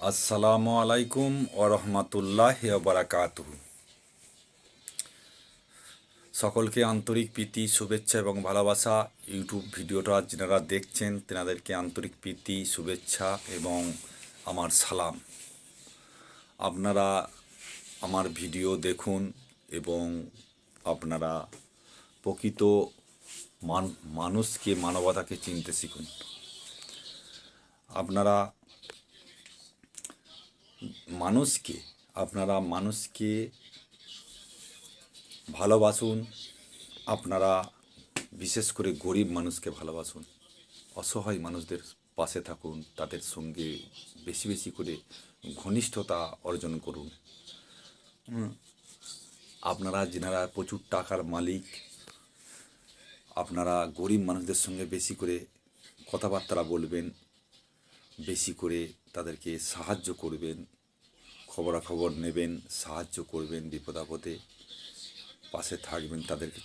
আসসালামু আলাইকুম ওরহমতুল্লাহি বারাকাতুহু। সকলকে আন্তরিক প্রীতি, শুভেচ্ছা এবং ভালোবাসা। ইউটিউব ভিডিওটা যারা দেখছেন তেনাদেরকে আন্তরিক প্রীতি, শুভেচ্ছা এবং আমার সালাম। আপনারা আমার ভিডিও দেখুন এবং আপনারা প্রকৃত মানুষকে, মানবতাকে চিনতে শিখুন। আপনারা মানুষকে মানুষকে ভালোবাসুন। আপনারা বিশেষ করে গরিব মানুষকে ভালোবাসুন, অসহায় মানুষদের পাশে থাকুন, তাদের সঙ্গে বেশি বেশি করে ঘনিষ্ঠতা অর্জন করুন। আপনারা যেনারা প্রচুর টাকার মালিক, আপনারা গরিব মানুষদের সঙ্গে বেশি করে কথাবার্তা বলবেন, বেশি করে তাদেরকে সাহায্য করবেন, খবরাখবর নেবেন, সাহায্য করবেন, বিপদ আপদে পাশে থাকবেন, তাদেরকে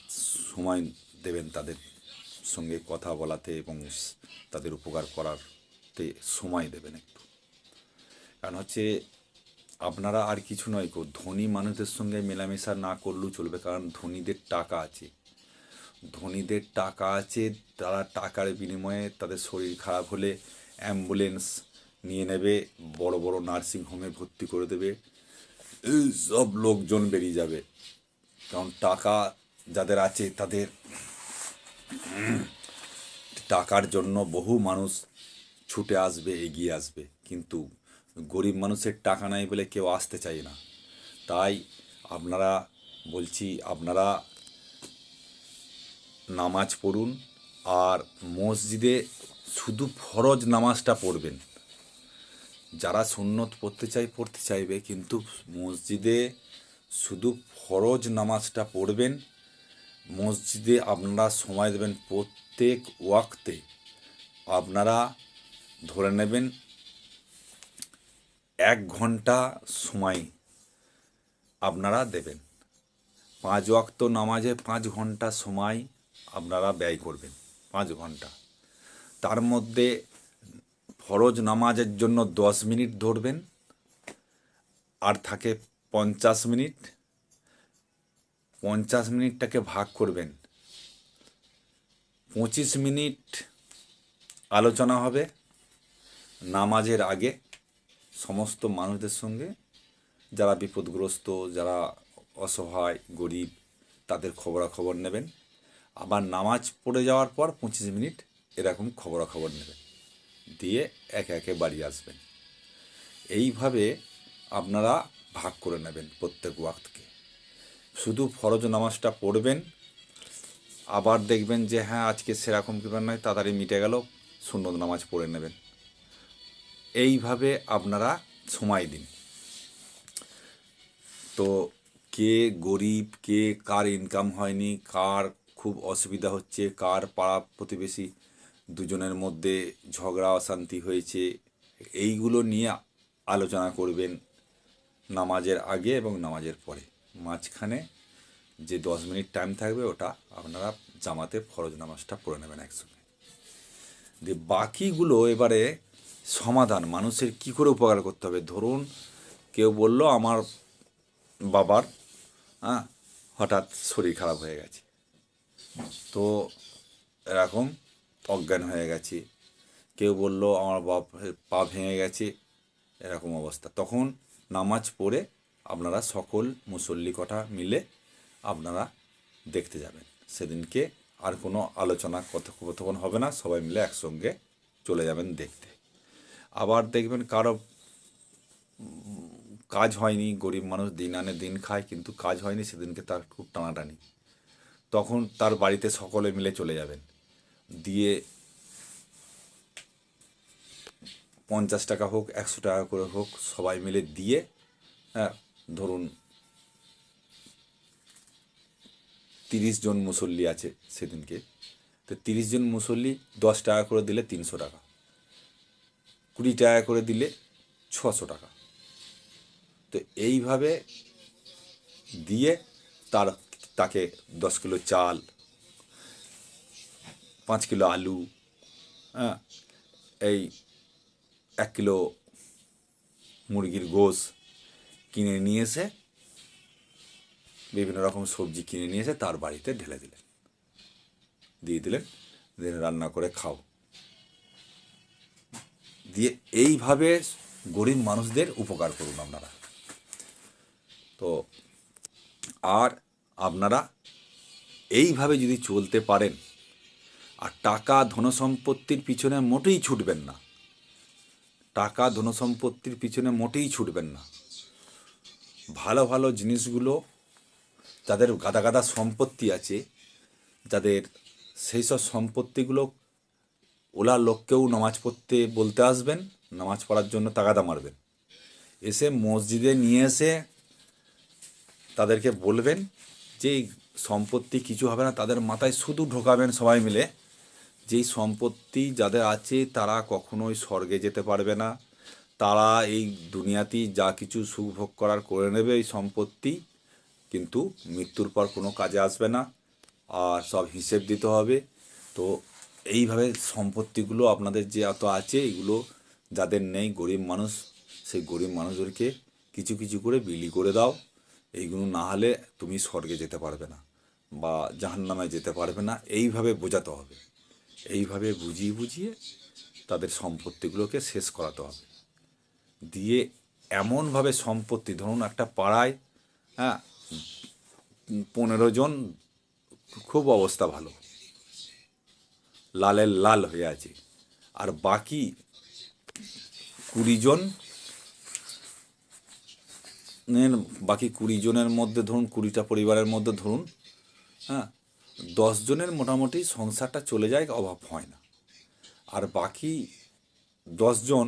সময় দেবেন, তাদের সঙ্গে কথা বলাতে এবং তাদের উপকার করাতে সময় দেবেন একটু। কারণ হচ্ছে আপনারা আর কিছু নয় গো, ধনী মানুষদের সঙ্গে মেলামেশা না করলেও চলবে, কারণ ধনীদের টাকা আছে, তারা টাকার বিনিময়ে তাদের শরীর খারাপ হলে অ্যাম্বুলেন্স নিয়ে নেবে, বড় বড় নার্সিং হোমে ভর্তি করে দেবে, এই সব লোকজন বেরিয়ে যাবে। কারণ টাকা যাদের আছে তাদের টাকার জন্য বহু মানুষ ছুটে আসবে, এগিয়ে আসবে, কিন্তু গরিব মানুষের টাকা নাই বলে কেউ আসতে চায় না। তাই আপনারা আপনারা নামাজ পড়ুন, আর মসজিদে শুধু ফরজ নামাজটা পড়বেন। যারা সুন্নত পড়তে চাইবে, কিন্তু মসজিদে শুধু ফরজ নামাজটা পড়বেন। মসজিদে আপনারা সময় দেবেন, প্রত্যেক ওয়াক্তে আপনারা ধরে নেবেন 1 ঘন্টা সময় আপনারা দেবেন। 5 ওয়াক্ত নামাজে 5 ঘন্টা সময় আপনারা ব্যয় করবেন, 5 ঘন্টা। তার মধ্যে ফরজ নামাজের জন্য 10 মিনিট ধরবেন, আর থাকে 50 মিনিট। 50 মিনিটটাকে ভাগ করবেন, 25 মিনিট আলোচনা হবে নামাজের আগে সমস্ত মানুষদের সঙ্গে, যারা বিপদগ্রস্ত, যারা অসহায় গরিব, তাদের খবরাখবর নেবেন। আবার নামাজ পড়ে যাওয়ার পর 25 মিনিট এরকম খবরাখবর নেবেন, দিয়ে একে একে বাড়ি আসবেন। এইভাবে আপনারা ভাগ করে নেবেন প্রত্যেক ওয়াক্তকে। শুধু ফরজ নামাজটা পড়বেন, আবার দেখবেন যে হ্যাঁ আজকে সেরকম ব্যাপার নয়, তাড়াতাড়ি মিটে গেল, সুন্নত নামাজ পড়ে নেবেন। এইভাবে আপনারা সময় দিন। তো কে গরিব, কে কার ইনকাম হয়নি, কার খুব অসুবিধা হচ্ছে, কার পাড়া প্রতিবেশী দুজনের মধ্যে ঝগড়া অশান্তি হয়েছে, এইগুলো নিয়ে আলোচনা করবেন নামাজের আগে এবং নামাজের পরে। মাঝখানে যে 10 মিনিট টাইম থাকবে, ওটা আপনারা জামাতে ফরজ নামাজটা পড়ে নেবেন একসঙ্গে। দিয়ে বাকিগুলো এবারে সমাধান, মানুষের কি করে উপকার করতে হবে। ধরুন কেউ বলল আমার বাবার হঠাৎ শরীর খারাপ হয়ে গেছে, তো এরকম অজ্ঞান হয়ে গেছে। কেউ বলল আমার পা ভেঙে গেছে, এরকম অবস্থা। তখন নামাজ পড়ে আপনারা সকল মুসল্লি কটা মিলে আপনারা দেখতে যাবেন। সেদিনকে আর কোনো আলোচনা কথোপকথন হবে না, সবাই মিলে একসঙ্গে চলে যাবেন দেখতে। আবার দেখবেন কারো কাজ হয়নি, গরিব মানুষ দিন আনে দিন খায়, কিন্তু কাজ হয়নি, সেদিনকে তার খুব টানাটানি, তখন তার বাড়িতে সকলে মিলে চলে যাবেন, দিয়ে 50 টাকা হোক 100 টাকা করে হোক সবাই মিলে দিয়ে, হ্যাঁ ধরুন 30 জন মুসল্লি আছে সেদিনকে, তো 30 জন মুসল্লি 10 টাকা করে দিলে 300 টাকা, 20 টাকা করে দিলে 600 টাকা। তো এইভাবে দিয়ে তাকে 10 কিলো চাল, 5 কিলো আলু, হ্যাঁ এই 1 কিলো মুরগির গোশ কিনে নিয়ে এসে, বিভিন্ন রকম সবজি কিনে নিয়ে এসে তার বাড়িতে ঢেলে দিলেন, দিয়ে দিলেন, দিন রান্না করে খাও। দিয়ে এইভাবে গরিব মানুষদের উপকার করুন আপনারা। তো আর আপনারা এইভাবে যদি চলতে পারেন, আর টাকা ধনসম্পত্তির পিছনে মোটেই ছুটবেন না, টাকা ধনসম্পত্তির পিছনে মোটেই ছুটবেন না। ভালো ভালো জিনিসগুলো, যাদের গাদা গাদা সম্পত্তি আছে, যাদের সেই সব সম্পত্তিগুলো ওলা লোককেও নামাজ পড়তে বলতে আসবেন, নামাজ পড়ার জন্য তাগাদা মারবেন, এসে মসজিদে নিয়ে এসে তাদেরকে বলবেন যে এই সম্পত্তি কিছু হবে না, তাদের মাথায় শুধু ঢোকাবেন সবাই মিলে, যেই সম্পত্তি যাদের আছে তারা কখনোই স্বর্গে যেতে পারবে না, তারা এই দুনিয়াতেই যা কিছু সুখ ভোগ করার করে নেবে এই সম্পত্তি, কিন্তু মৃত্যুর পর কোনো কাজে আসবে না, আর সব হিসেব দিতে হবে। তো এইভাবে সম্পত্তিগুলো আপনাদের যে এত আছে, এগুলো যাদের নেই, গরিব মানুষ, সেই গরিব মানুষদেরকে কিছু কিছু করে বিলি করে দাও। এইগুলো না হলে তুমি স্বর্গে যেতে পারবে না বা জাহান্নামে যেতে পারবে না, এইভাবে বোঝাতে হবে। এইভাবে বুঝিয়ে বুঝিয়ে তাদের সম্পত্তিগুলোকে শেষ করাতে হবে। দিয়ে এমনভাবে সম্পত্তি, ধরুন একটা পাড়ায়, হ্যাঁ, 15 জন খুব অবস্থা ভালো, লালের লাল হয়ে আছে, আর বাকি 20 জন, বাকি 20 জনের মধ্যে ধরুন, 20টা পরিবারের মধ্যে ধরুন, হ্যাঁ, 10 জনের মোটামুটি সংসারটা চলে যায়, অভাব হয় না। আর বাকি 10 জন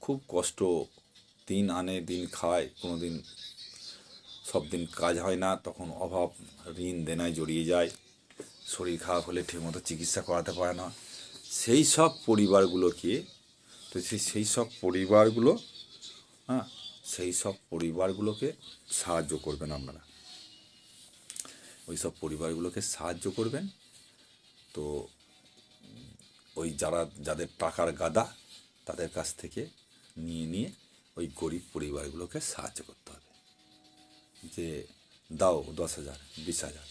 খুব কষ্ট, দিন আনে দিন খায়, কোনো দিন সব দিন কাজ হয় না, তখন অভাব, ঋণ দেনায় জড়িয়ে যায়, শরীর খারাপ হলে ঠিকমতো চিকিৎসা করাতে পারে না। সেই সব পরিবারগুলোকে, তো সেই সব পরিবারগুলো, হ্যাঁ, সেই সব পরিবারগুলোকে সাহায্য করবেন আপনারা, ওই সব পরিবারগুলোকে সাহায্য করবেন। তো ওই যাদের টাকার গাদা, তাদের কাছ থেকে নিয়ে নিয়ে ওই গরিব পরিবারগুলোকে সাহায্য করতে হবে, যে দাও 10,000 20,000,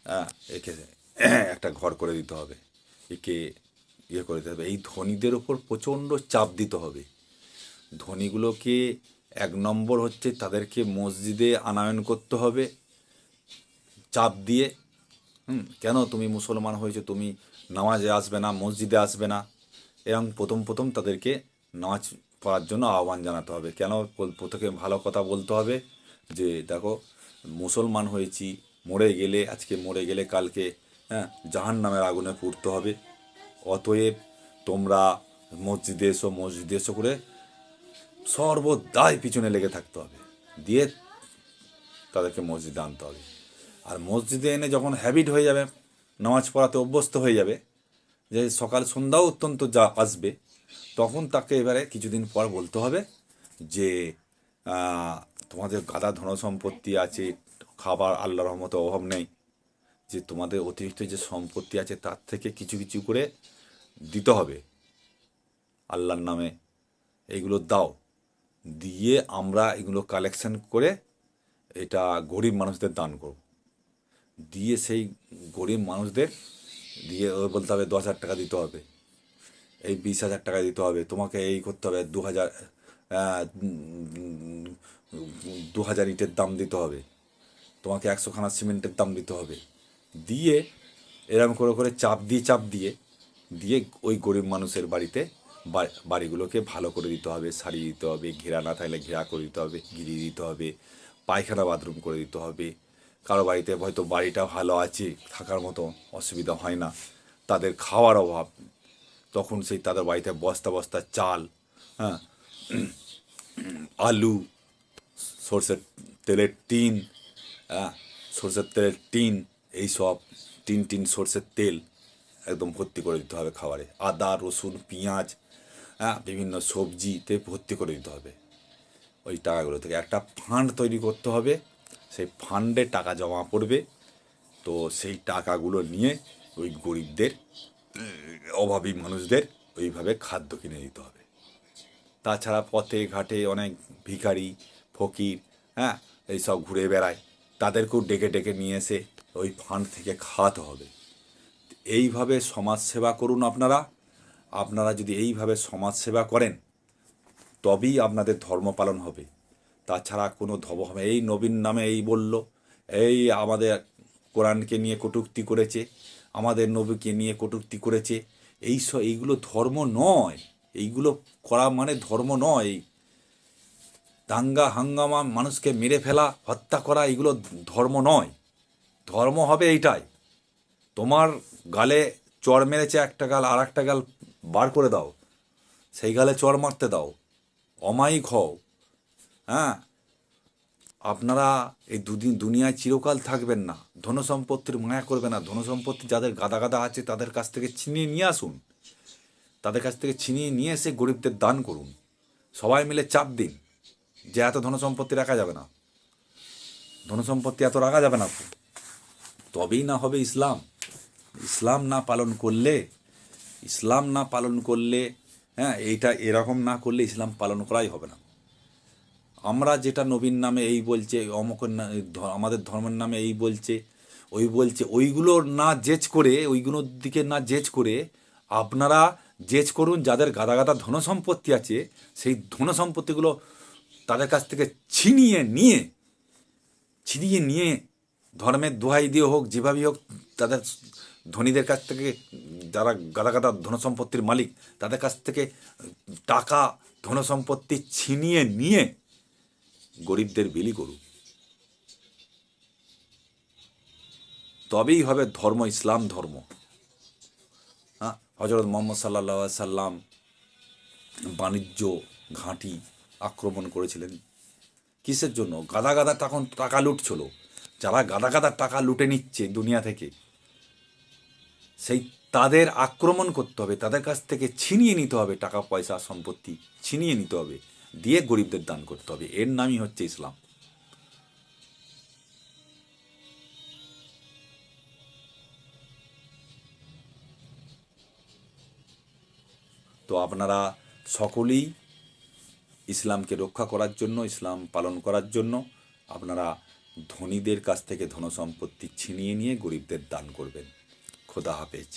হ্যাঁ, একে একটা ঘর করে দিতে হবে, একে ইয়ে করে দিতে হবে। এই ধনীদের ওপর প্রচণ্ড চাপ দিতে হবে। ধনীগুলোকে 1 নম্বর হচ্ছে তাদেরকে মসজিদে আনায়ন করতে হবে চাপ দিয়ে। কেন তুমি মুসলমান হয়েছো, তুমি নামাজে আসবে না, মসজিদে আসবে না, এরকম প্রথম প্রথম তাদেরকে নামাজ পড়ার জন্য আহ্বান জানাতে হবে। কেন, প্রত্যেকে ভালো কথা বলতে হবে যে দেখো, মুসলমান হয়েছি, আজকে মরে গেলে কালকে, হ্যাঁ, জাহান্নামের আগুনে পুড়তে হবে, অতএব তোমরা মসজিদে এসো করে সর্বদাই পিছনে লেগে থাকতে হবে, দিয়ে তাদেরকে মসজিদে আনতে হবে। আর মসজিদে এনে যখন হ্যাবিট হয়ে যাবে, নামাজ পড়াতে অভ্যস্ত হয়ে যাবে, যে সকাল সন্ধ্যাও অত্যন্ত যা আসবে, তখন তাকে এবারে কিছুদিন পর বলতে হবে যে তোমাদের গাদা ধন সম্পত্তি আছে, খাবার আল্লাহর রহমতে অভাব নেই, যে তোমাদের অতিরিক্ত যে সম্পত্তি আছে তার থেকে কিছু কিছু করে দিতে হবে আল্লাহর নামে, এইগুলো দাও, দিয়ে আমরা এগুলো কালেকশন করে এটা গরিব মানুষদের দান করব। দিয়ে সেই গরিব মানুষদের দিয়ে বলতে হবে 10,000 টাকা দিতে হবে, এই 20,000 টাকা দিতে হবে, তোমাকে এই করতে হবে, 2,000 ইটের দাম দিতে হবে, তোমাকে 100 খানা সিমেন্টের দাম দিতে হবে, দিয়ে এরকম করে করে চাপ দিয়ে ওই গরিব মানুষের বাড়িগুলোকে ভালো করে দিতে হবে, সারিয়ে দিতে হবে, ঘেরা না থাকলে ঘেরা করে দিতে হবে, গিরিয়ে দিতে হবে, পায়খানা বাথরুম করে দিতে হবে। কারো বাড়িতে হয়তো বাড়িটা ভালো আছে, থাকার মতো অসুবিধা হয় না, তাদের খাওয়ার অভাব, তখন সেই তাদের বাড়িতে বস্তা বস্তা চাল, হ্যাঁ, আলু, সরষের তেলের টিন, হ্যাঁ, সরষের তেলের টিন, এইসব টিন সরষের তেল একদম ভর্তি করে দিতে হবে খাবারে, আদা রসুন পেঁয়াজ, হ্যাঁ, বিভিন্ন সবজিতে ভর্তি করে দিতে হবে। ওই টাকাগুলো থেকে একটা ফান্ড তৈরি করতে হবে, সেই ফান্ডে টাকা জমা পড়বে। তো সেই টাকাগুলো নিয়ে ওই গরিবদের, অভাবী মানুষদের ওইভাবে খাদ্য কিনে দিতে হবে। তাছাড়া পথে ঘাটে অনেক ভিখারি ফকির, হ্যাঁ, এইসব ঘুরে বেড়ায়, তাদেরকেও ডেকে ডেকে নিয়ে এসে ওই ফান্ড থেকে খাওয়াতে হবে। এইভাবে সমাজসেবা করুন আপনারা। আপনারা যদি এইভাবে সমাজসেবা করেন তবেই আপনাদের ধর্ম পালন হবে। তাছাড়া কোনো ধর্ম হবে, এই নবীন নামে এই বলল, এই আমাদের কোরআনকে নিয়ে কটূক্তি করেছে, আমাদের নবীকে নিয়ে কটূক্তি করেছে, এইগুলো ধর্ম নয়। এইগুলো করা মানে ধর্ম নয়। দাঙ্গা হাঙ্গামা, মানুষকে মেরে ফেলা, হত্যা করা, এগুলো ধর্ম নয়। ধর্ম হবে এইটাই, তোমার গালে চড় মেরেছে একটা গাল, আর একটা গাল বার করে দাও, সেই গালে চড় মারতে দাও, অমায়িক হও। হ্যাঁ, আপনারা এই দুনিয়ায় চিরকাল থাকবেন না। ধনসম্পত্তির মায়া করবে না। ধনসম্পত্তি যাদের গাদা গাদা আছে তাদের কাছ থেকে ছিনিয়ে নিয়ে আসুন। তাদের কাছ থেকে ছিনিয়ে নিয়ে এসে গরিবদের দান করুন। সবাই মিলে চাপ দিন যে এত ধনসম্পত্তি রাখা যাবে না, ধনসম্পত্তি এত রাখা যাবে না, তবেই না হবে ইসলাম। ইসলাম না পালন করলে, ইসলাম না পালন করলে, হ্যাঁ, এইটা এরকম না করলে ইসলাম পালন করাই হবে না। আমরা যেটা নবীন নামে এই বলছে, অমকের আমাদের ধর্মের নামে এই বলছে, ওই বলছে, ওইগুলোর না জেজ করে, ওইগুলোর দিকে না জেজ করে আপনারা জেজ করুন যাদের গাদা গাদা ধনসম্পত্তি আছে, সেই ধনসম্পত্তিগুলো তাদের কাছ থেকে ছিনিয়ে নিয়ে ধর্মের দোহাই দিয়ে হোক, যেভাবেই হোক, তাদের ধনীদের কাছ থেকে, যারা গাদা গাদা ধনসম্পত্তির মালিক, তাদের কাছ থেকে টাকা ধনসম্পত্তি ছিনিয়ে নিয়ে গরিবদের বিলি করুন। তবেই হবে ধর্ম ইসলাম ধর্ম। হ্যাঁ, হজরত মোহাম্মদ সাল্লাল্লাহু আলাইহি সাল্লাম বাণিজ্য ঘাঁটি আক্রমণ করেছিলেন কিসের জন্য? গাদা গাদা তখন টাকা লুটছিল। যারা গাদা গাদা টাকা লুটে নিচ্ছে দুনিয়া থেকে, সেই তাদের আক্রমণ করতে হবে, তাদের কাছ থেকে ছিনিয়ে নিতে হবে, টাকা পয়সা সম্পত্তি ছিনিয়ে নিতে হবে, দিয়ে গরিবদের দান করতে হবে। এর নামই হচ্ছে ইসলাম। তো আপনারা সকলেই ইসলামকে রক্ষা করার জন্য, ইসলাম পালন করার জন্য আপনারা ধনীদের কাছ থেকে ধনসম্পত্তি ছিনিয়ে নিয়ে গরিবদের দান করবেন। খোদা হাফেজ।